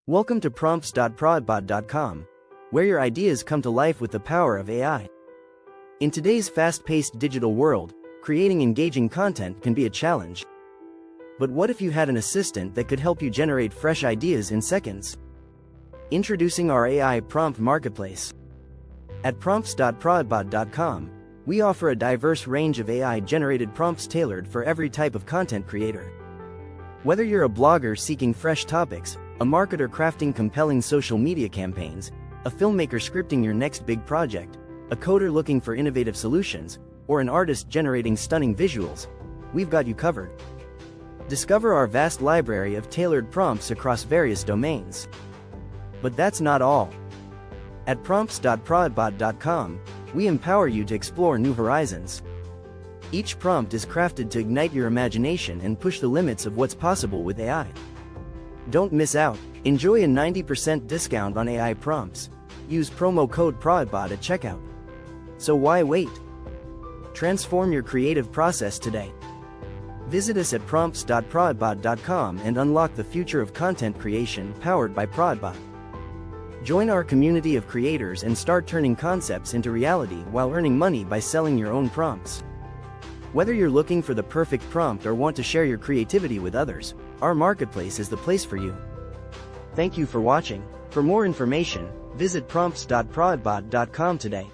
Welcome to prompts.prodbot.com, where your ideas come to life with the power of AI. In today's fast-paced digital world, creating engaging content can be a challenge. But what if you had an assistant that could help you generate fresh ideas in seconds? Introducing our AI prompt marketplace. At prompts.prodbot.com, we offer a diverse range of AI-generated prompts tailored for every type of content creator. Whether you're a blogger seeking fresh topics, a marketer crafting compelling social media campaigns, a filmmaker scripting your next big project, a coder looking for innovative solutions, or an artist generating stunning visuals, we've got you covered. Discover our vast library of tailored prompts across various domains. But that's not all. At prompts.prodbot.com, we empower you to explore new horizons. Each prompt is crafted to ignite your imagination and push the limits of what's possible with AI. Don't miss out. Enjoy a 90% discount on AI prompts. Use promo code PRODBOT at checkout. So why wait? Transform your creative process today. Visit us at prompts.prodbot.com and unlock the future of content creation powered by Prodbot. Join our community of creators and start turning concepts into reality while earning money by selling your own prompts. Whether you're looking for the perfect prompt or want to share your creativity with others, our marketplace is the place for you. Thank you for watching. For more information, visit prompts.prodbot.com today.